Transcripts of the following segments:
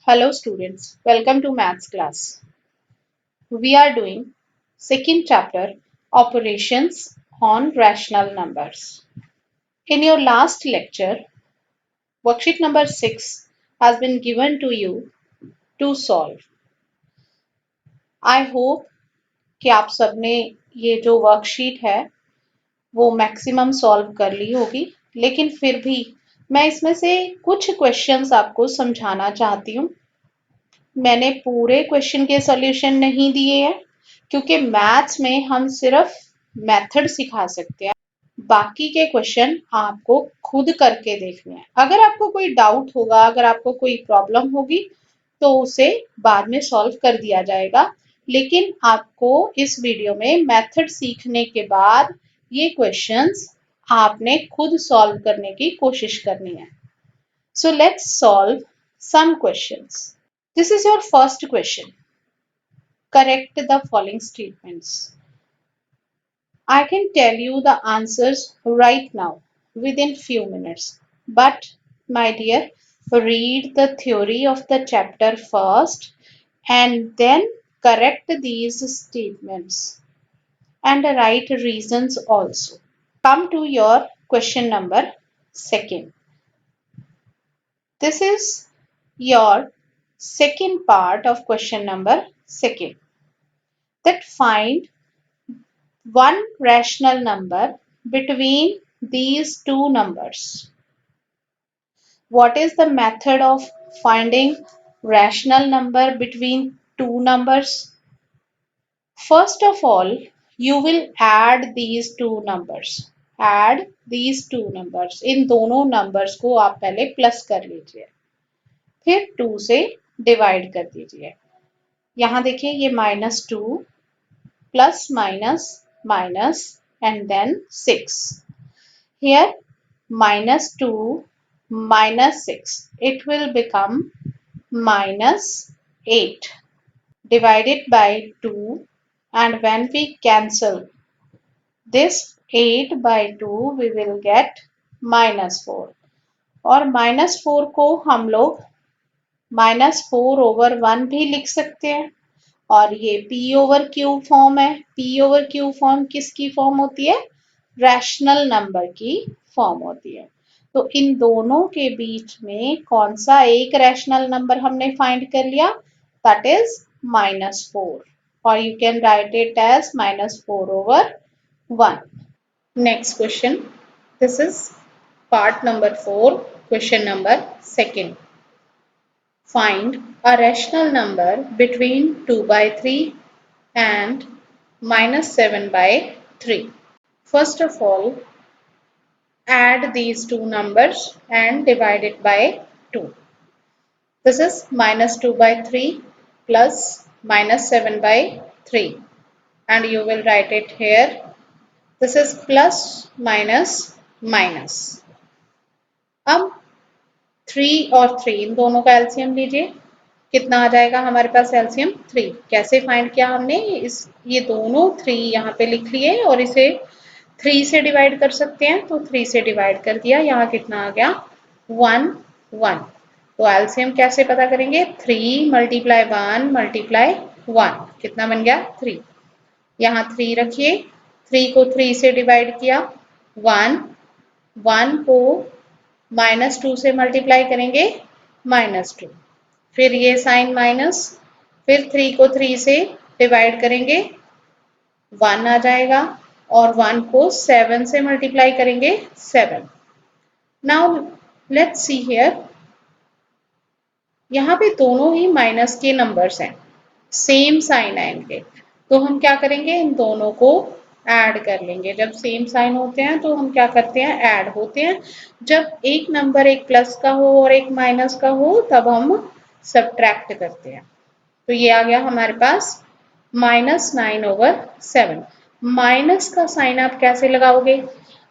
Hello students, welcome to maths class. We are doing second chapter operations on rational numbers. In your last lecture, worksheet number 6 has been given to you to solve. I hope कि आप सबने ये जो worksheet है वो maximum solve कर ली होगी, लेकिन फिर भी मैं इसमें से कुछ क्वेश्चंस आपको समझाना चाहती हूँ। मैंने पूरे क्वेश्चन के सॉल्यूशन नहीं दिए हैं क्योंकि मैथ्स में हम सिर्फ मेथड सिखा सकते हैं, बाकी के क्वेश्चन आपको खुद करके देखने हैं। अगर आपको कोई डाउट होगा, अगर आपको कोई प्रॉब्लम होगी तो उसे बाद में सॉल्व कर दिया जाएगा, लेकिन आपको इस वीडियो में मेथड सीखने के बाद ये क्वेश्चंस आपने खुद सॉल्व करने की कोशिश करनी है। So let's solve some questions. This is your first question. Correct the following statements. I can tell you the answers right now within few minutes. But my dear, read the theory of the chapter first and then correct these statements and write reasons also. Come to your question number second. This is your second part of question number second. That find one rational number between these two numbers. What is the method of finding rational number between two numbers? First of all, you will add these two numbers. Add these two numbers. इन दोनों numbers को आप पहले plus कर लीजिए, फिर 2 से divide कर दीजिए। यहाँ देखिए ये -2 plus minus and then 6. Here -2 minus 6. It will become -8 divided by 2, and when we cancel this 8 by 2 we will get -4, और -4 को हम लोग -4/1 भी लिख सकते हैं, और ये p/q फॉर्म है। p/q फॉर्म किसकी फॉर्म होती है? रैशनल नंबर की फॉर्म होती है। तो इन दोनों के बीच में कौन सा एक रैशनल नंबर हमने फाइंड कर लिया? दैट इज -4, और you can write it as -4/1. Next question. This is part number 4, question number second. Find a rational number between 2 by 3 and -7 by 3. First of all, add these two numbers and divide it by 2. This is -2 by 3 plus -7 by 3, and you will write it here. This is plus minus minus. अब 3 और 3 इन दोनों का LCM लीजिए, कितना आ जाएगा हमारे पास LCM? 3. कैसे find किया हमने? ये दोनों 3 यहाँ पे लिख लिए और इसे 3 से डिवाइड कर सकते हैं, तो 3 से डिवाइड कर दिया। यहाँ कितना आ गया? 1 1. तो एलसीएम कैसे पता करेंगे? 3 × 1 × 1 कितना बन गया? 3. यहाँ 3 रखिए, 3 को 3 से डिवाइड किया, 1 1 को -2 से मल्टीप्लाई करेंगे, -2, फिर ये साइन माइनस, फिर 3 को 3 से डिवाइड करेंगे, 1 आ जाएगा, और 1 को 7 से मल्टीप्लाई करेंगे, 7. नाउ लेट्स सी हियर, यहाँ पे दोनों ही माइनस के नंबर्स हैं, सेम साइन है इनके, तो हम क्या करेंगे? इन दोनों को ऐड कर लेंगे। जब सेम साइन होते हैं तो हम क्या करते हैं? ऐड होते हैं। जब एक नंबर एक प्लस का हो और एक माइनस का हो तब हम सब्ट्रैक्ट करते हैं। तो ये आ गया हमारे पास -9/7। माइनस का साइन आप कैसे लगाओगे?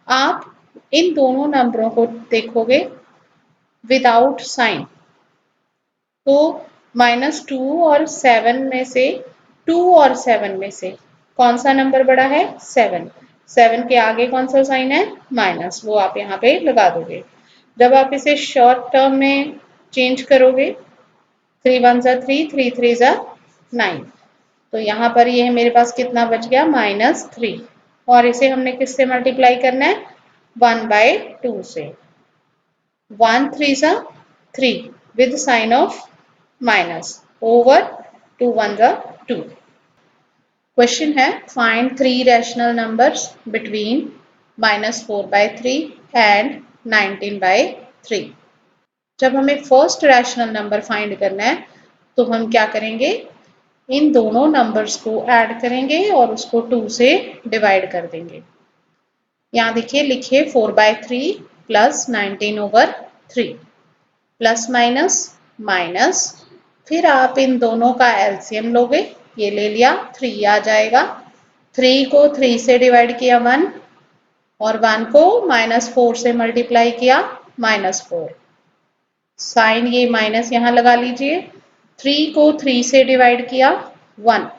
आप इन दोनों नंबरों को देखोगे विदाउट साइन, तो -2 और 7 में से 2 और 7 में से कौन सा नंबर बड़ा है? 7. 7 के आगे कौन सा साइन है? माइनस, वो आप यहाँ पे लगा दोगे। जब आप इसे शॉर्ट टर्म में चेंज करोगे 3 1 जा 3, 3 3 जा 9। तो यहाँ पर ये मेरे पास कितना बच गया, -3। और इसे हमने किससे मल्टीप्लाई करना है, 1/2 से। 1 3 जा 3 with sign of minus over 2 1 जा 2। क्वेश्चन है find 3 rational numbers between -4/3 and 19/3। जब हमें फर्स्ट रैशनल नंबर फाइंड करना है तो हम क्या करेंगे, इन दोनों नंबर्स को ऐड करेंगे और उसको 2 से डिवाइड कर देंगे। यहाँ देखिए लिखिए 4/3 प्लस 19/3 प्लस माइनस माइनस, फिर आप इन दोनों का एलसीएम लोगे, ये ले लिया 3 आ जाएगा। 3 को 3 से डिवाइड किया 1 और 1 को -4 से मल्टीप्लाई किया -4। साइन ये माइनस यहाँ लगा लीजिए। 3 को 3 से डिवाइड किया 1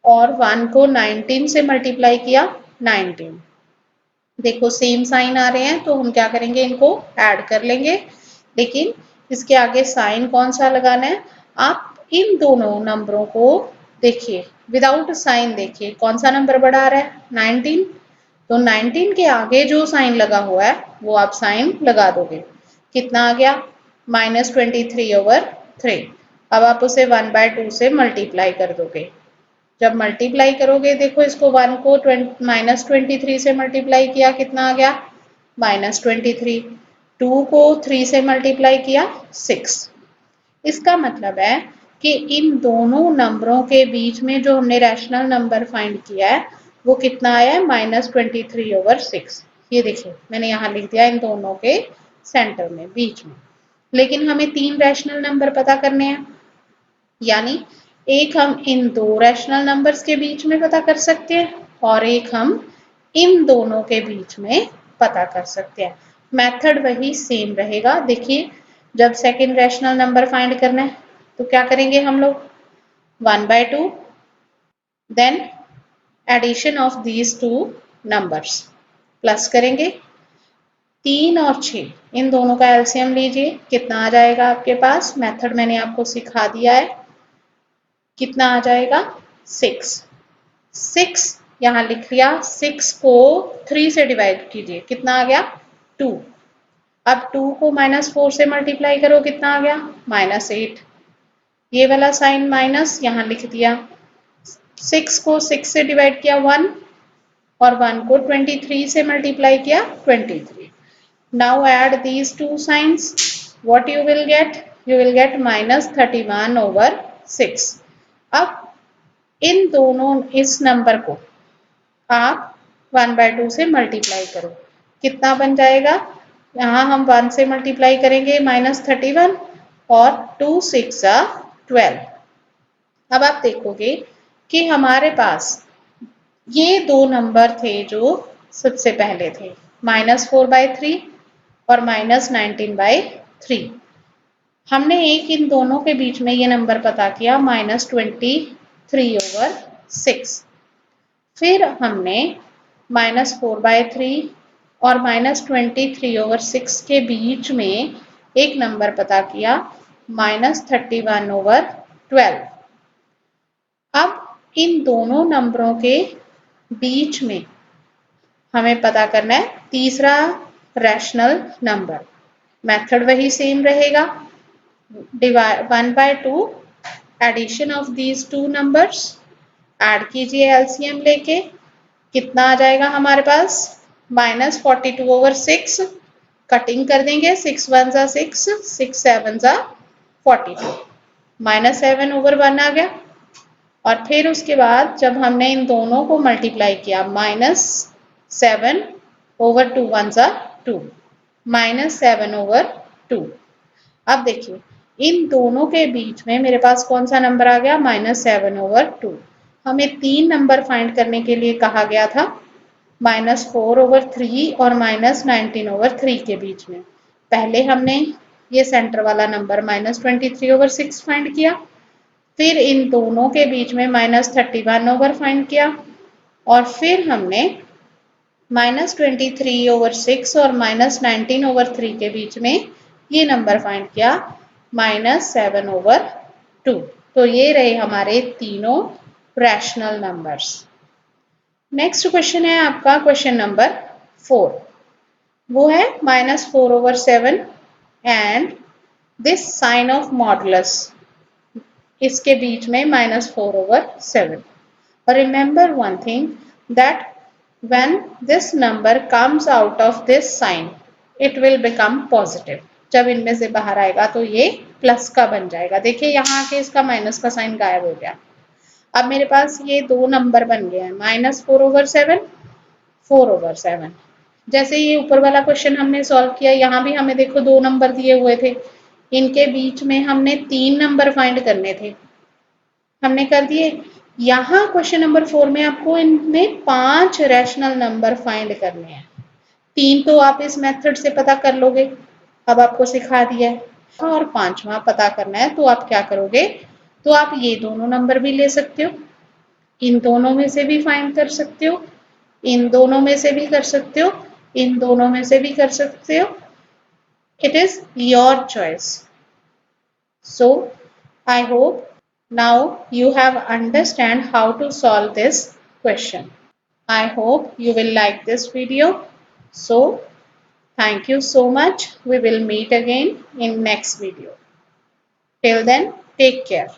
और 1 को 19 से मल्टीप्लाई किया 19। देखो सेम साइन आ रहे हैं तो हम क्या करेंगे, इनको ऐड कर लेंगे। लेकिन इसके आगे साइन कौन सा लगाना है, आप इन दोनों नंबरों को देखिए विदाउट साइन, देखिए कौन सा नंबर बड़ा आ रहा है, 19। तो 19 के आगे जो साइन लगा हुआ है वो आप साइन लगा दोगे। कितना आ गया, -23/3। अब आप उसे 1/2 से मल्टीप्लाई कर दोगे। जब मल्टीप्लाई करोगे देखो इसको 1 को -23 से मल्टीप्लाई किया, कितना आ गया, -23। 2 को 3 से मल्टीप्लाई किया 6। इसका मतलब है कि इन दोनों नंबरों के बीच में जो हमने रैशनल नंबर फाइंड किया है वो कितना आया है, -23/6। ये देखिए मैंने यहाँ लिख दिया इन दोनों के सेंटर में, बीच में। लेकिन हमें 3 रैशनल नंबर पता करने हैं, यानी एक हम इन दो रैशनल नंबर्स के बीच में पता कर सकते हैं और एक हम इन दोनों के बीच में पता कर सकते हैं। मेथड वही सेम रहेगा। देखिए जब सेकंड रैशनल नंबर फाइंड करना है तो क्या करेंगे हम लोग, 1/2 then addition of these two numbers plus करेंगे। 3 और 6 इन दोनों का एलसीएम लीजिए, कितना आ जाएगा आपके पास, मेथड मैंने आपको सिखा दिया है। कितना आ जाएगा, 6। 6 यहाँ लिख लिया, 6 को 3 से डिवाइड कीजिए, कितना आ गया, 2। अब 2 को -4 से मल्टीप्लाई करो, कितना आ गया, -8। ये वाला साइन माइनस यहाँ लिख दिया। 6 को 6 से डिवाइड किया 1 और 1 को 23 से मल्टीप्लाई किया 23। Now add these two science, what you will get, you will get -31/6। अब इन दोनों इस नंबर को आप 1/2 से मल्टीप्लाई करो, कितना बन जाएगा, यहाँ हम 1 से मल्टीप्लाई करेंगे -31 और 2 6 12। अब आप देखोगे कि हमारे पास ये दो नंबर थे जो सबसे पहले थे, -4/3 और -19/3। हमने एक इन दोनों के बीच में ये नंबर पता किया -23/6। फिर हमने -4/3 और -23/6 के बीच में एक नंबर पता किया -31/12। अब इन दोनों नंबरों के बीच में हमें पता करना है तीसरा रैशनल नंबर। मेथड वही सेम रहेगा, 1/2 addition of these two numbers, add कीजिए एलसीएम लेके, कितना आ जाएगा हमारे पास, -42/6। कटिंग कर देंगे, 6 1 जा 6, 6 7 जा 42, -7/1 आ गया। और फिर उसके बाद जब हमने इन दोनों को मल्टीप्लाई किया, -7/2 1 जा 2, -7/2। अब देखिए इन दोनों के बीच में मेरे पास कौन सा नंबर आ गया, -7/2। हमें 3 नंबर फाइंड करने के लिए कहा गया था, -4/3 और -19/3 के बीच में। पहले हमने ये सेंटर वाला नंबर -23/6 फाइंड किया, फिर इन दोनों के बीच में -31 फाइंड किया और फिर हमने -23/6 और -19/3 के बीच में ये नंबर फाइंड किया -7/2। तो ये रहे हमारे तीनों रैशनल नंबर्स। नेक्स्ट क्वेश्चन है आपका क्वेश्चन नंबर 4। वो है -4/7 and this sign of modulus, इसके बीच में -4/7। Remember one thing that when this number comes out of this sign, it will become positive। जब इनमें से बाहर आएगा तो ये प्लस का बन जाएगा। देखिए यहाँ आके इसका माइनस का साइन गायब हो गया। अब मेरे पास ये दो नंबर बन गए हैं, -4/7, 4/7। जैसे ये ऊपर वाला क्वेश्चन हमने सॉल्व किया, यहाँ भी हमें देखो दो नंबर दिए हुए थे, इनके बीच में हमने 3 नंबर फाइंड करने थे, हमने कर दिए। यहाँ क्वेश्चन नंबर 4 में आपको इनमें 5 रैशनल नंबर फाइंड करने हैं। 3 तो आप इस मेथड से पता कर लोगे, अब आपको सिखा दिया है। और 5वां पता करना है तो आप क्या करोगे, तो आप ये दोनों नंबर भी ले सकते हो, इन दोनों में से भी फाइंड कर सकते हो, इन दोनों में से भी कर सकते हो, इन दोनों में से भी कर सकते हो। It is your choice. So I hope now you have understand how to solve this question. I hope you will like this video. So thank you so much. We will meet again in next video. Till then, take care.